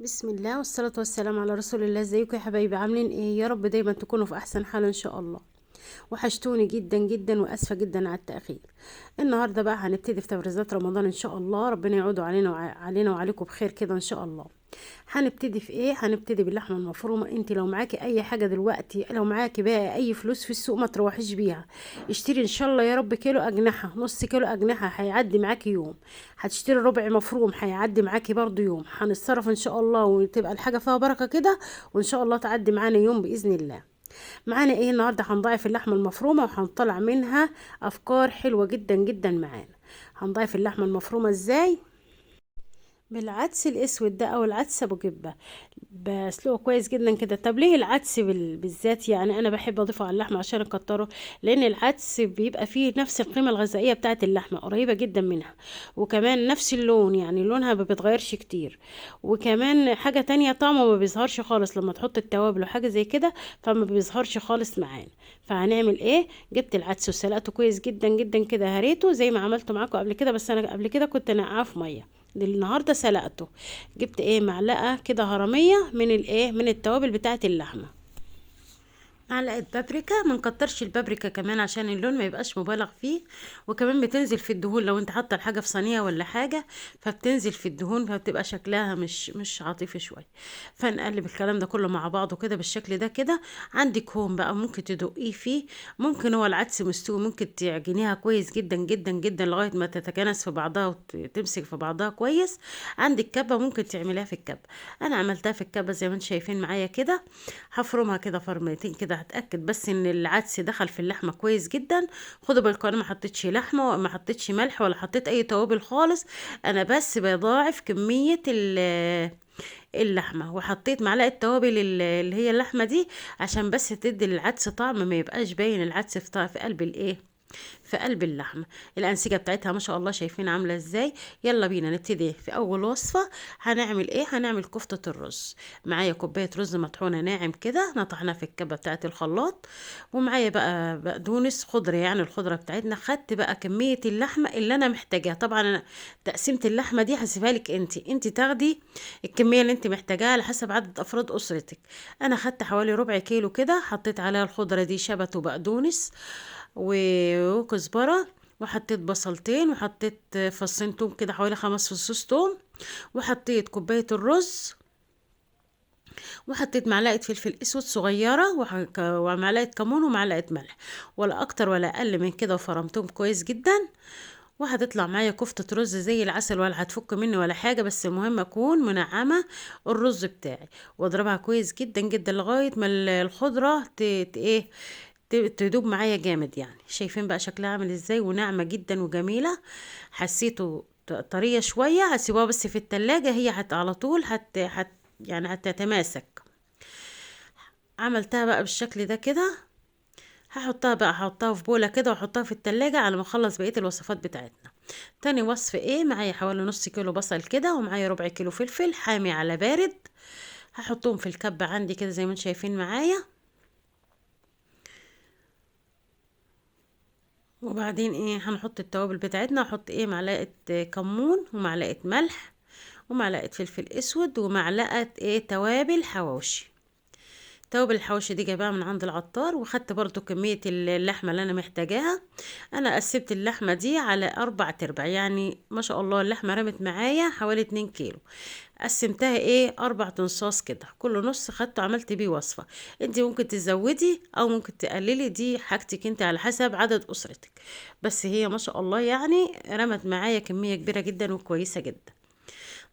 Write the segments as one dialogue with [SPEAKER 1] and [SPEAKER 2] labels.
[SPEAKER 1] بسم الله والصلاة والسلام على رسول الله. ازيكم يا حبايبي؟ عاملين ايه؟ يا رب دايما تكونوا في احسن حال ان شاء الله. وحشتوني جدا جدا واسفة جدا على التأخير. النهاردة بقى هنبتدي في تبريزات رمضان ان شاء الله. ربنا يعود علينا وعليكم بخير كده ان شاء الله. هنبتدي في ايه؟ هنبتدي باللحمه المفرومه. انت لو معاكي اي حاجه دلوقتي، لو معاكي بقى اي فلوس في السوق، ما تروحيش بيها. اشتري ان شاء الله يا رب كيلو اجنحه، نص كيلو اجنحه هيعدي معاكي يوم. هتشتري ربع مفروم هيعدي معاكي برضو يوم. هنتصرف ان شاء الله وتبقى الحاجه فيها بركه كده، وان شاء الله تعدي معانا يوم باذن الله. معانا ايه النهارده؟ هنضيف اللحمه المفرومه وهنطلع منها افكار حلوه جدا جدا معانا. هنضيف اللحمه المفرومه ازاي؟ بالعدس الاسود ده او العدس ابو جبه. بسلقه كويس جدا كده. طب ليه العدس بالذات؟ يعني انا بحب اضيفه على اللحمه عشان اكتره، لان العدس بيبقى فيه نفس القيمه الغذائيه بتاعه اللحمه، قريبه جدا منها. وكمان نفس اللون، يعني لونها ما بيتغيرش كتير. وكمان حاجه تانية، طعمه ما بيظهرش خالص لما تحط التوابل وحاجه زي كده، فما بيظهرش خالص معانا. فهنعمل ايه؟ جبت العدس وسلقته كويس جدا جدا كده، هريته زي ما عملته معاكم قبل كده، بس انا قبل كده كنت نقعاه في ميه. النهارده سلقته. جبت ايه؟ معلقه كده هرميه من الايه، من التوابل بتاعه اللحمه. معلقه بابريكا، ما نكترش البابريكا كمان عشان اللون ما يبقاش مبالغ فيه. وكمان بتنزل في الدهون، لو انت حاطه الحاجه في صينيه ولا حاجه فبتنزل في الدهون، فبتبقى شكلها مش عاطفي شويه. فنقلب الكلام ده كله مع بعضه كده بالشكل ده كده. عندك هون بقى ممكن تدقيه فيه. ممكن هو العدس مستوي ممكن تعجنيها كويس جدا جدا جدا لغايه ما تتكانس في بعضها وتمسك في بعضها كويس. عندك كبه ممكن تعمليها في الكبه. انا عملتها في الكبه زي ما انتم شايفين معايا كده. هفرمها كده فرمتين كده، هتاكد بس ان العدس دخل في اللحمه كويس جدا. خدوا بالكم انا ما حطيتش لحمه وما حطيتش ملح ولا حطيت اي توابل خالص. انا بس بضاعف كميه اللحمه، وحطيت معلقه توابل اللي هي اللحمه دي، عشان بس تدي للعدس طعم، ما يبقاش باين العدس في قلب الايه، في قلب اللحمه. الانسجه بتاعتها ما شاء الله شايفين عامله ازاي. يلا بينا نبتدي في اول وصفه. هنعمل ايه؟ هنعمل كفته الرز. معايا كوبايه رز مطحونه ناعم كده، نطحناها في الكبه بتاعه الخلاط. ومعايا بقى بقدونس خضره، يعني الخضره بتاعتنا. خدت بقى كميه اللحمه اللي انا محتاجاها. طبعا انا تقسيمه اللحمه دي هسيبها لك انت تاخدي الكميه اللي انت محتاجاها على حسب عدد افراد اسرتك. انا خدت حوالي ربع كيلو كده، حطيت عليها الخضره دي شبت وبقدونس وكزبرة. وحطيت بصلتين، وحطيت فصين توم كده، حوالي 5 فصوص توم. وحطيت كوباية الرز. وحطيت معلقة فلفل اسود صغيرة، ومعلقة كمون ومعلقة ملح. ولا اكتر ولا اقل من كده، وفرمتهم كويس جدا. وهتطلع معايا كفتة رز زي العسل، ولا هتفك مني ولا حاجة، بس المهم اكون منعمة الرز بتاعي. واضربها كويس جدا جدا لغاية ما الخضرة ايه، تدوب معايا جامد. يعني شايفين بقى شكلها عامل ازاي، وناعمة جدا وجميلة. حسيته طرية شوية، هسيبوها بس في التلاجة، هي على طول يعني هتتماسك. عملتها بقى بالشكل ده كده. هحطها في بولة كده واحطها في التلاجة على ما اخلص بقية الوصفات بتاعتنا. تاني وصفة ايه؟ معايا حوالي نص كيلو بصل كده، ومعايا ربع كيلو فلفل حامي على بارد. هحطهم في الكبة عندي كده زي ما انتم شايفين معايا. وبعدين ايه؟ هنحط التوابل بتاعتنا. احط ايه؟ معلقة كمون ومعلقة ملح ومعلقة فلفل اسود ومعلقة ايه توابل حواوشي. توابل الحواوشي دي جايباها من عند العطار. وخدت برضو كمية اللحمة اللي انا محتاجاها. انا قسمت اللحمة دي على 4 تربع، يعني ما شاء الله اللحمة رمت معايا حوالي 2 كيلو. قسمتها ايه 4 تنصاص كده، كل نص خدته عملت بيه وصفة. انت ممكن تزودي او ممكن تقللي، دي حاجتك انت على حسب عدد اسرتك. بس هي ما شاء الله يعني رمت معايا كمية كبيرة جدا وكويسة جدا.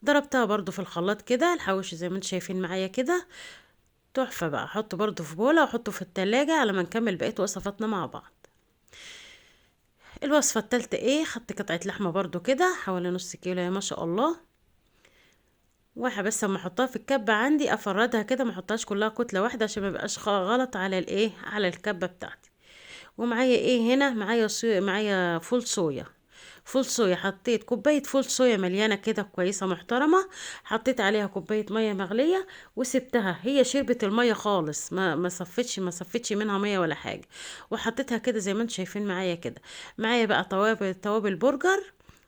[SPEAKER 1] ضربتها برضو في الخلاط كده، الحواوشي زي ما انتم شايفين معايا كده. تحفة بقى. احطه برضو في بولة واحطه في التلاجة على ما نكمل بقية وصفاتنا مع بعض. الوصفة التالتة ايه؟ خدت قطعة لحمة برضو كده حوالي نص كيلو، يا ما شاء الله. بس اما احطها في الكبة عندي افردها كده، ما احطهاش كلها كتلة واحدة عشان ما يبقاش غلط على الايه، على الكبة بتاعتي. ومعايا ايه هنا؟ معايا فول صويا. فول صويا، حطيت كوباية فول صويا مليانة كده كويسة محترمة. حطيت عليها كوباية مية مغلية وسبتها، هي شربت المية خالص، ما صفتش منها مية ولا حاجة. وحطيتها كده زي ما انتم شايفين معايا كده. معايا بقى توابل برجر.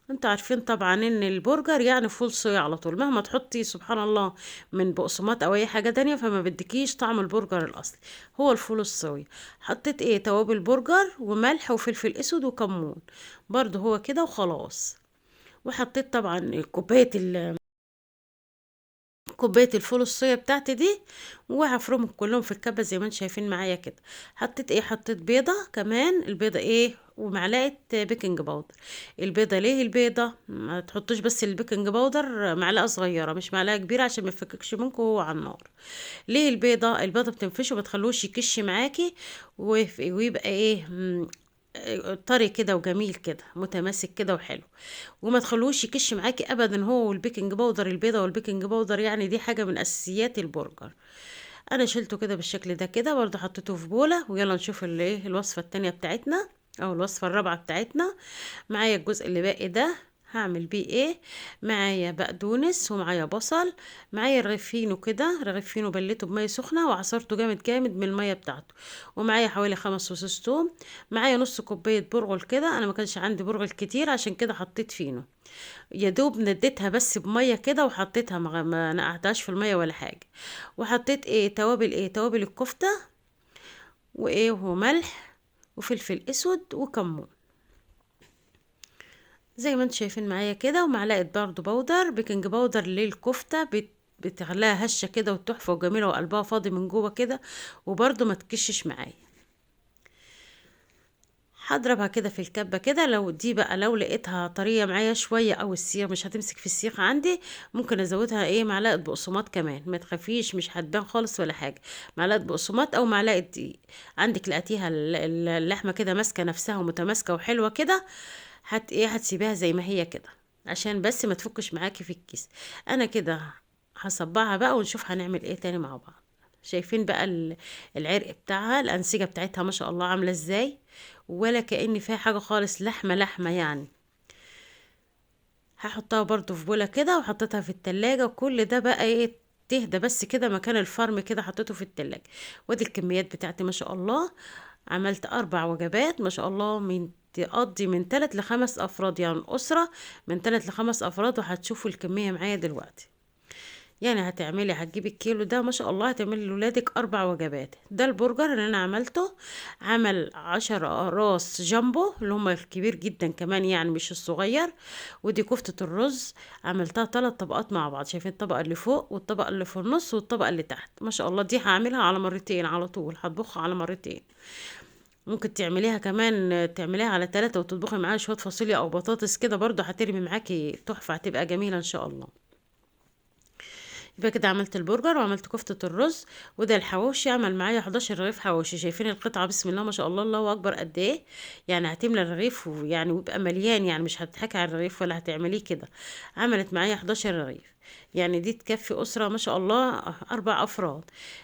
[SPEAKER 1] انتوا عارفين طبعا ان البرجر يعني فول صويا على طول، مهما تحطي سبحان الله من بقسماط او اي حاجة تانية فما بدكيش طعم البرجر الاصلي، هو الفول الصويا. حطيت ايه توابل برجر وملح وفلفل اسود وكمون، برضو هو كده وخلاص. وحطيت طبعا كوبايه الفول الصويا بتاعتي دي، وهفرمهم كلهم في الكبه زي ما انتم شايفين معايا كده. حطيت ايه، حطيت بيضه كمان، البيضه ايه ومعلقه بيكنج باودر. البيضه ليه البيضه ما تحطوش بس البيكنج باودر معلقه صغيره مش معلقه كبيره عشان ما يفككش منكم وهو على النار. ليه البيضه؟ البيضه بتنفشه وبتخلوش يكش معاكي، ويبقى ايه طري كده وجميل كده متماسك كده وحلو، وما تخلوش يكش معاكي ابدا هو والبيكنج باودر. البيضه والبيكنج باودر يعني دي حاجه من اساسيات البرجر. انا شلته كده بالشكل ده كده، برضه حطيته في بوله. ويلا نشوف الايه الوصفه التانية بتاعتنا او الوصفه الرابعه بتاعتنا. معايا الجزء اللي باقي ده هعمل بيه ايه. معايا بقدونس ومعايا بصل، معايا رغيفينو كده، رغيفينو بليته بميه سخنه وعصرته جامد جامد من الميه بتاعته. ومعايا حوالي 5 فصوص توم. معايا نص كوبايه برغل كده، انا ما كانش عندي برغل كتير عشان كده حطيت فينو. يا دوب نديتها بس بميه كده وحطيتها، ما نقعتهاش في الميه ولا حاجه. وحطيت ايه توابل، ايه توابل الكفته، وايه وملح وفلفل اسود وكمون زي ما انتم شايفين معايا كده. ومعلقه برضو بودر بيكنج باودر للكفته، بتغلاها هشه كده وتحفه وجميله وقلبها فاضي من جوه كده، وبرضو ما تكشش معايا. هضربها كده في الكبة كده. لو دي بقى لو لقيتها طرية معايا شوية او السيخ مش هتمسك في السيخ عندي، ممكن ازودها ايه معلقة بقسماط كمان، ما تخافيش مش هتبان خالص ولا حاجة. معلقة بقسماط او معلقة دقيق. عندك لقيتيها اللحمة كده ماسكة نفسها ومتماسكة وحلوة كده، ايه هتسيبيها زي ما هي كده عشان بس ما تفكش معاكي في الكيس. انا كده هصبعها بقى ونشوف هنعمل ايه تاني مع بعض. شايفين بقى العرق بتاعها، الانسجه بتاعتها ما شاء الله عامله ازاي، ولا كأن فيها حاجه خالص، لحمه لحمه يعني. هحطها برضو في بوله كده وحطيتها في التلاجة، وكل ده بقى ايه تهدى بس كده مكان الفرم كده حطيته في التلاجة. وادي الكميات بتاعتي ما شاء الله. عملت 4 وجبات ما شاء الله، من تقضي من 3 ل5 أفراد، يعني أسرة من 3 ل5 أفراد. وهتشوفوا الكمية معايا دلوقتي. يعني هتجيبي الكيلو ده ما شاء الله هتعملي لولادك 4 وجبات. ده البرجر اللي انا عملته. عمل 10 راس جامبو اللي هما الكبير جدا كمان يعني مش الصغير. ودي كفتة الرز، عملتها 3 طبقات مع بعض. شايفين الطبقة اللي فوق والطبقة اللي في النص والطبقة اللي تحت ما شاء الله. دي هعملها على مرتين على طول، هطبخها على مرتين. ممكن تعمليها كمان تعمليها على 3 وتطبخي معاها شوية فاصوليا او بطاطس كده برضو هترمي معاكي تحفة، هتبقى جميلة ان شاء الله. يبقى كده عملت البرجر وعملت كفتة الرز. وده الحواوشي عمل معايا 11 رغيف حواوشي. شايفين القطعة بسم الله ما شاء الله، الله اكبر قد ايه. يعني هتملى الرغيف ويعني ويبقى مليان، يعني مش هتضحكي على الرغيف ولا هتعمليه كده. عملت معايا 11 رغيف، يعني دي تكفي أسرة ما شاء الله 4 أفراد.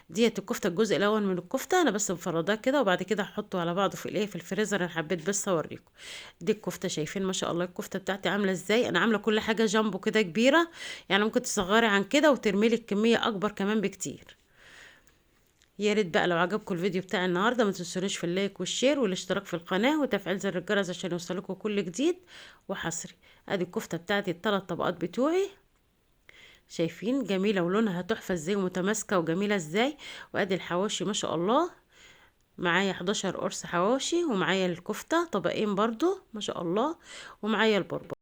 [SPEAKER 1] ديت الكفتة، الجزء الأول من الكفتة أنا بس مفرداه كده، وبعد كده هحطه على بعضه في الإيه في الفريزر. أنا حبيت بس أوريكم. دي الكفتة، شايفين ما شاء الله الكفتة بتاعتي عاملة إزاي. أنا عاملة كل حاجة جنبه كده كبيرة، يعني ممكن تصغري عن كده وترميلي الكمية أكبر كمان بكتير. يا ريت بقى لو عجبكم الفيديو بتاع النهارده ما تنسونيش في اللايك والشير والاشتراك في القناة وتفعيل زر الجرس عشان يوصلكم كل جديد وحصري. ادي الكفتة بتاعتي ال3 طبقات بتوعي، شايفين جميلة ولونها تحفة ازاي ومتماسكة وجميلة ازاي. وادي الحواشي ما شاء الله، معايا 11 قرص حواشي، ومعايا الكفتة طبقين برضو ما شاء الله، ومعايا البربر.